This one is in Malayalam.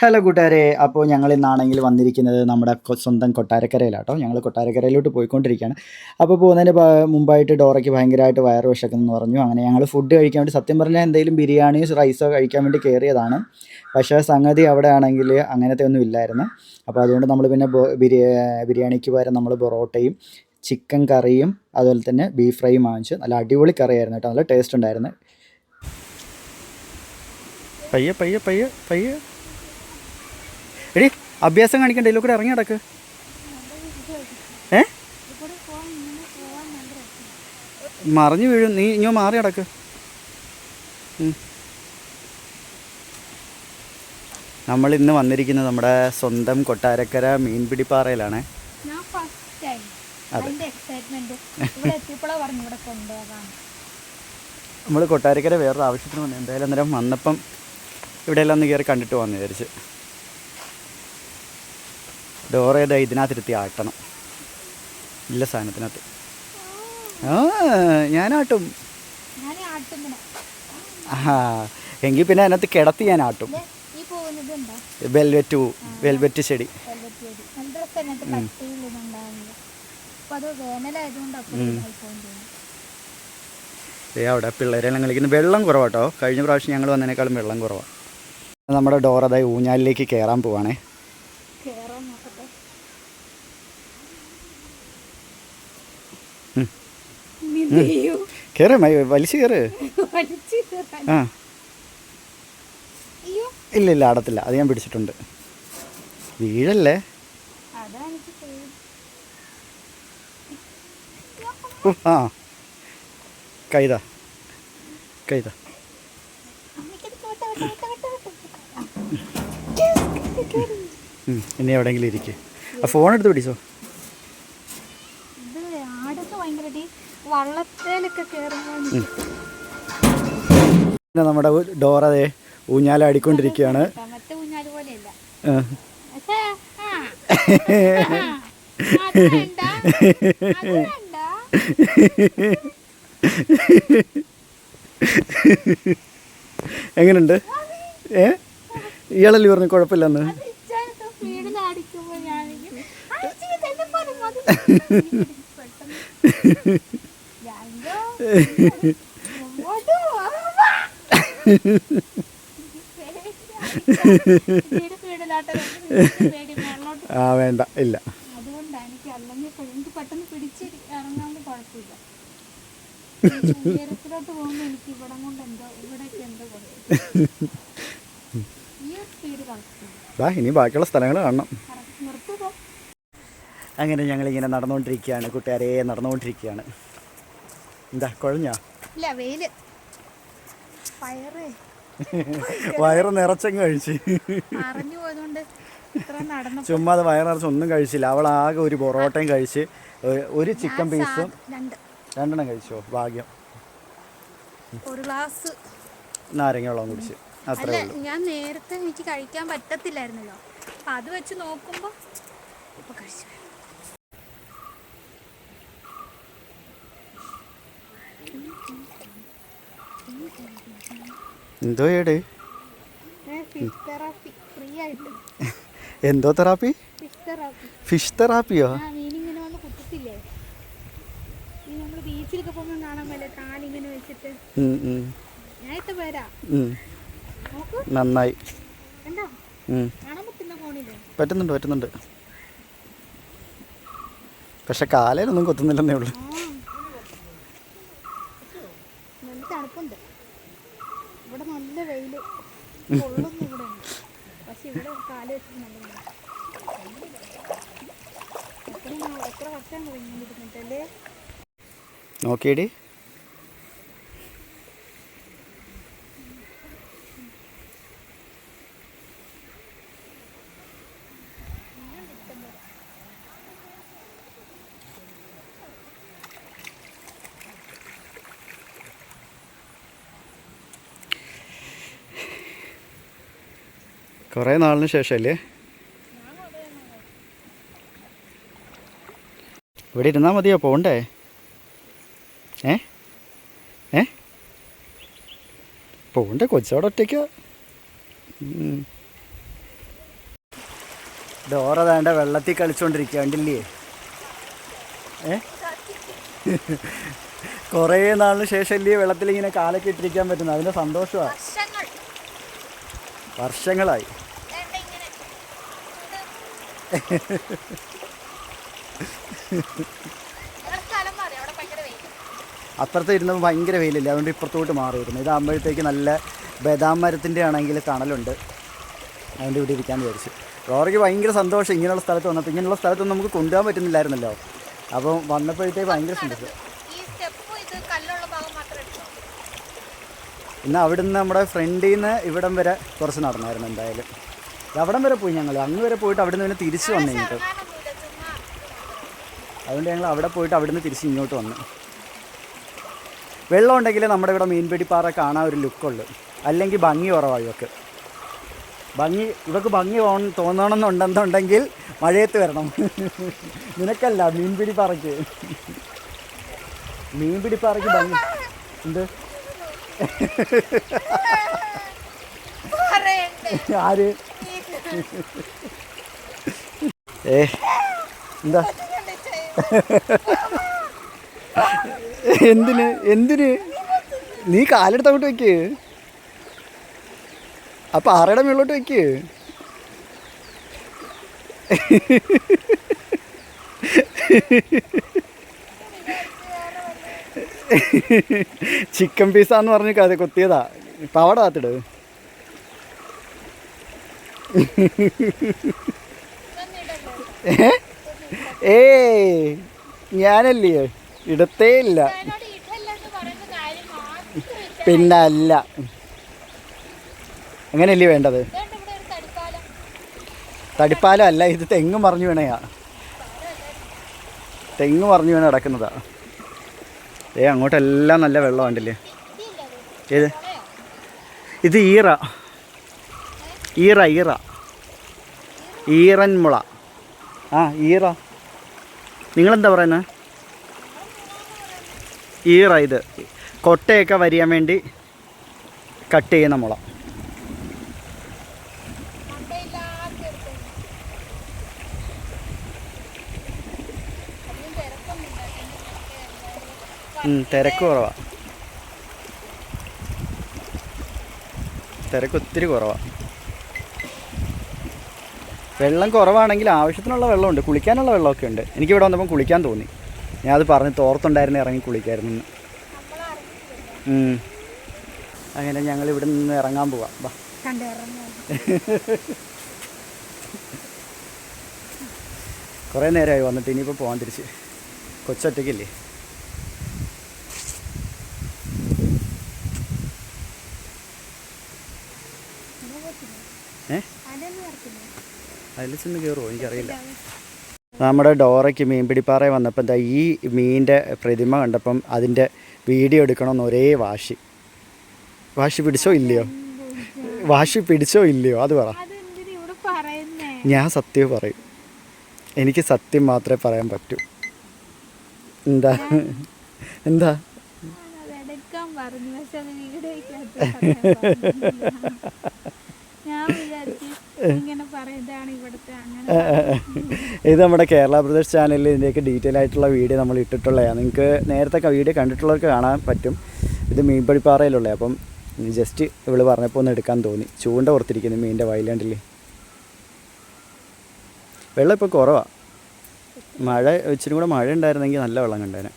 ഹലോ കൂട്ടുകാരെ, അപ്പോൾ ഞങ്ങൾ ഇന്നാണെങ്കിൽ വന്നിരിക്കുന്നത് നമ്മുടെ സ്വന്തം കൊട്ടാരക്കരയിലാട്ടോ. ഞങ്ങൾ കൊട്ടാരക്കരയിലോട്ട് പോയിക്കൊണ്ടിരിക്കുകയാണ്. അപ്പോൾ പോകുന്നതിന് മുമ്പായിട്ട് ഡോറയ്ക്ക് ഭയങ്കരമായിട്ട് വയറ് വിശക്കുന്നെന്ന് പറഞ്ഞു. അങ്ങനെ ഞങ്ങൾ ഫുഡ് കഴിക്കാൻ വേണ്ടി, സത്യം പറഞ്ഞാൽ എന്തെങ്കിലും ബിരിയാണിയോ റൈസോ കഴിക്കാൻ വേണ്ടി കയറിയതാണ്. പക്ഷേ സംഗതി അവിടെ ആണെങ്കിൽ അങ്ങനത്തെ ഒന്നും ഇല്ലായിരുന്നു. അപ്പോൾ അതുകൊണ്ട് നമ്മൾ പിന്നെ ബിരിയാണിക്ക് പകരം നമ്മൾ പൊറോട്ടയും ചിക്കൻ കറിയും അതുപോലെ തന്നെ ബീഫ് ഫ്രൈയും വാങ്ങിച്ചു. നല്ല അടിപൊളി കറിയായിരുന്നു കേട്ടോ, നല്ല ടേസ്റ്റ് ഉണ്ടായിരുന്നു. പയ്യെ പയ്യെ പയ്യെ പയ്യെ എടി, അഭ്യാസം കാണിക്കണ്ട, ഇതിലൂടെ കൂടെ ഇറങ്ങി കിടക്ക്. മറിഞ്ഞു വീഴും, നീ ഇങ്ങോ മാറി കിടക്ക്. നമ്മൾ ഇന്ന് വന്നിരിക്കുന്നത് നമ്മുടെ സ്വന്തം കൊട്ടാരക്കര മീൻപിടിപ്പാറയിലാണ്. നമ്മൾ കൊട്ടാരക്കര വേറൊരു ആവശ്യത്തിന് വന്നു. എന്തായാലും അന്നേരം വന്നപ്പം ഇവിടെയെല്ലാം ഒന്ന് കയറി കണ്ടിട്ട് വന്നു വിചാരിച്ച്. ഡോറേതാ ഇതിനകത്തിരുത്തി ആട്ടണം, ഇല്ല സാധനത്തിനകത്ത്. ഞാനാട്ടും. എങ്കിൽ പിന്നെ അതിനകത്ത് കിടത്തി ഞാൻ ആട്ടും. വെൽവെറ്റ് ചെടി. അവിടെ പിള്ളേരെല്ലാം കളിക്കുന്ന വെള്ളം കുറവാട്ടോ. കഴിഞ്ഞ പ്രാവശ്യം ഞങ്ങൾ വന്നതിനേക്കാളും വെള്ളം കുറവാണ്. നമ്മുടെ ഡോറതായി ഊഞ്ഞാലിലേക്ക് കയറാൻ പോവാണേ. കയറ്, വലിച്ചു കയറ്. ആ ഇല്ല ഇല്ല, ആടത്തില്ല, അത് ഞാൻ പിടിച്ചിട്ടുണ്ട്. വീഴല്ലേ. ആ കൈതാ കൈതാ. ഇനി എവിടെയെങ്കിലും ഇരിക്കും. ആ ഫോൺ എടുത്ത് പിടിച്ചോ. നമ്മുടെ ഡോറതെ ഊഞ്ഞാലാടിക്കൊണ്ടിരിക്കുകയാണ്. എങ്ങനുണ്ട്? ഇയാളല്ലേ പറഞ്ഞു കുഴപ്പമില്ലെന്ന്. ആ വേണ്ട, ഇല്ല. ഇനി ബാക്കിയുള്ള സ്ഥലങ്ങൾ കാണണം. അങ്ങനെ ഞങ്ങളിങ്ങനെ നടന്നുകൊണ്ടിരിക്കുകയാണ് കൂട്ടുകാരെ, നടന്നുകൊണ്ടിരിക്കുകയാണ്. എന്താ കുഴഞ്ഞാ? വയറ് നിറച്ചങ്ങ് കഴിച്ച്. ചുമ്മാ അത് വയറ് നിറച്ച് ഒന്നും കഴിച്ചില്ല. അവൾ ആകെ ഒരു പൊറോട്ടയും കഴിച്ച് ഒരു ചിക്കൻ പീസും രണ്ടെണ്ണം കഴിച്ചോ. ഭാഗ്യം. ഒരു ഗ്ലാസ് നാരങ്ങ വെള്ളം കുടിച്ച്, അത്രേ ഉള്ളൂ. ഞാൻ നേരത്തെ എനിക്ക് കഴിക്കാൻ പറ്റത്തില്ലായിരുന്നല്ലോ, അത് വെച്ച് നോക്കുമ്പോൾ ഇപ്പൊ കഴിച്ചു. എന്തോ ഏട് എന്തോ തെറാപ്പി? ഫിഷ് തെറാപ്പിയോ? ബീച്ചിലൊക്കെ പോകുമ്പോൾ കാണാൻ പോലെ കാലിങ്ങനെ വെച്ചിട്ട്. നന്നായി പറ്റുന്നുണ്ട് പറ്റുന്നുണ്ട്. പക്ഷെ കാലയിലൊന്നും കൊത്തുന്നില്ലെന്നേ ഉള്ളൂ. നല്ല തണുപ്പുണ്ട് ഇവിടെ, നല്ല വെയില് കൊള്ളുന്നു ഇവിടെ. പക്ഷെ ഇവിടെ കാല് വെച്ചിട്ട് നല്ല എത്ര വർഷം കഴിഞ്ഞിട്ടല്ലേ. നോക്കിയടി. കുറേ നാളിന് ശേഷമല്ലേ. ഇവിടെ ഇരുന്നാൽ മതിയോ? പോകണ്ടേ? പോകണ്ടേ? കൊച്ചവിടെ ഒറ്റയ്ക്കാ. ഡോറ വേണ്ട വെള്ളത്തിൽ കളിച്ചുകൊണ്ടിരിക്കുക കണ്ടില്ലേ? കുറേ നാളിന് ശേഷം അല്ലേ വെള്ളത്തിൽ ഇങ്ങനെ കാലൊക്കെ ഇട്ടിരിക്കാൻ പറ്റുന്നത്, അതിൻ്റെ സന്തോഷമാണ്. വർഷങ്ങളായി. അപ്പുറത്ത് ഇരുന്നപ്പോൾ ഭയങ്കര വെയിലില്ല, അതുകൊണ്ട് ഇപ്പുറത്തോട്ട് മാറിയിരുന്നു. ഇതാകുമ്പോഴത്തേക്ക് നല്ല ബദാം മരത്തിൻ്റെ ആണെങ്കിൽ തണലുണ്ട്, അതുകൊണ്ട് ഇവിടെ ഇരിക്കാൻ വിചാരിച്ചു. റോറയ്ക്ക് ഭയങ്കര സന്തോഷം ഇങ്ങനെയുള്ള സ്ഥലത്ത് വന്നപ്പോൾ. ഇങ്ങനെയുള്ള സ്ഥലത്തൊന്നും നമുക്ക് കൊണ്ടുപോകാൻ പറ്റുന്നില്ലായിരുന്നല്ലോ, അപ്പം വന്നപ്പോഴത്തേക്ക് ഭയങ്കര സന്തോഷം. ഇന്ന് അവിടുന്ന് നമ്മുടെ ഫ്രണ്ടിൽ നിന്ന് ഇവിടം വരെ കുറച്ച് നടന്നായിരുന്നു. എന്തായാലും അവിടം വരെ പോയി ഞങ്ങൾ, അങ്ങ് വരെ പോയിട്ട് അവിടുന്ന് പിന്നെ തിരിച്ച് വന്നു കഴിഞ്ഞിട്ട്. അതുകൊണ്ട് ഞങ്ങൾ അവിടെ പോയിട്ട് അവിടുന്ന് തിരിച്ച് ഇങ്ങോട്ട് വന്നു. വെള്ളം ഉണ്ടെങ്കിൽ നമ്മുടെ ഇവിടെ മീൻപിടിപ്പാറ കാണാൻ ഒരു ലുക്കുള്ളൂ, അല്ലെങ്കിൽ ഭംഗി കുറവാണ് ഇവക്ക്. ഇവക്ക് ഭംഗി തോന്നണമെന്നുണ്ടെന്നുണ്ടെങ്കിൽ മഴയത്ത് വരണം. നിനക്കല്ല, മീൻപിടിപ്പാറയ്ക്ക് ഭംഗി. എന്ത് ആര് എന്താ എന്തിന് നീ കാലെടുത്ത് അങ്ങോട്ട് വെക്ക്, ആ പാറയുടെ മുകളിലോട്ട് വെക്ക്. ചിക്കൻ പീസാന്ന് പറഞ്ഞ് കഥ കൊത്തിയതാ, പാവട കാത്തിട്. ഞാനല്ലേ ഇടത്തേ ഇല്ല, പിന്നെ അല്ല, അങ്ങനെയല്ലേ വേണ്ടത്. തടിപ്പാലം അല്ല, ഇത് തെങ്ങ് മറിഞ്ഞു വീണയാ, തെങ്ങ് മറിഞ്ഞു വീണ കിടക്കുന്നതാ. അങ്ങോട്ടെല്ലാം നല്ല വെള്ളം ഉണ്ടല്ലേ. ഏത് ഇത് ഈറൻമുള. ഈറ, നിങ്ങളെന്താ പറയുന്നത്? ഇത് കൊട്ടയൊക്കെ വരിയാൻ വേണ്ടി കട്ട് ചെയ്യുന്ന മുള. തിരക്ക് കുറവാണ്, തിരക്ക് ഒത്തിരി കുറവാണ്. വെള്ളം കുറവാണെങ്കിൽ ആവശ്യത്തിനുള്ള വെള്ളമുണ്ട്, കുളിക്കാനുള്ള വെള്ളമൊക്കെ ഉണ്ട്. എനിക്കിവിടെ വന്നപ്പം കുളിക്കാൻ തോന്നി, ഞാൻ അത് പറഞ്ഞ് തോർത്തുണ്ടായിരുന്നു ഇറങ്ങി കുളിക്കായിരുന്നു. അങ്ങനെ ഞങ്ങൾ ഇവിടെ നിന്ന് ഇറങ്ങാൻ പോവാം. വാ, കുറേ നേരമായി വന്നിട്ട്, ഇനിയിപ്പോൾ പോകാൻ തിരിച്ച്. കൊച്ചൊറ്റയ്ക്കല്ലേ. അതിൽ ചെന്ന് കയറുമോ എനിക്കറിയില്ല. നമ്മുടെ ഡോറയ്ക്ക് മീൻപിടിപ്പാറ വന്നപ്പോൾ എന്താ ഈ മീനിൻ്റെ പ്രതിമ കണ്ടപ്പം അതിൻ്റെ വീഡിയോ എടുക്കണമെന്ന് ഒരേ വാശി. പിടിച്ചോ ഇല്ലയോ അത് പറ. ഞാൻ സത്യം പറയും, എനിക്ക് സത്യം മാത്രമേ പറയാൻ പറ്റൂ. എന്താ ഇത് നമ്മുടെ കേരള ബ്രദേഴ്സ് ചാനലിൽ ഇതിൻ്റെയൊക്കെ ഡീറ്റെയിൽ ആയിട്ടുള്ള വീഡിയോ നമ്മൾ ഇട്ടിട്ടുള്ളതാണ്. നിങ്ങൾക്ക് നേരത്തെ വീഡിയോ കണ്ടിട്ടുള്ളവർക്ക് കാണാൻ പറ്റും. ഇത് മീൻപിടിപ്പാറയിലുള്ള, അപ്പം ജസ്റ്റ് ഇവള് പറഞ്ഞപ്പോൾ ഒന്ന് എടുക്കാൻ തോന്നി. ചൂണ്ട ഓർത്തിരിക്കുന്നു മീനിൻ്റെ വയലാണ്ടില്ലേ. വെള്ളം ഇപ്പോൾ കുറവാണ്, മഴ ഇച്ചിരി കൂടെ മഴ ഉണ്ടായിരുന്നെങ്കിൽ നല്ല വെള്ളം കണ്ടേനെ.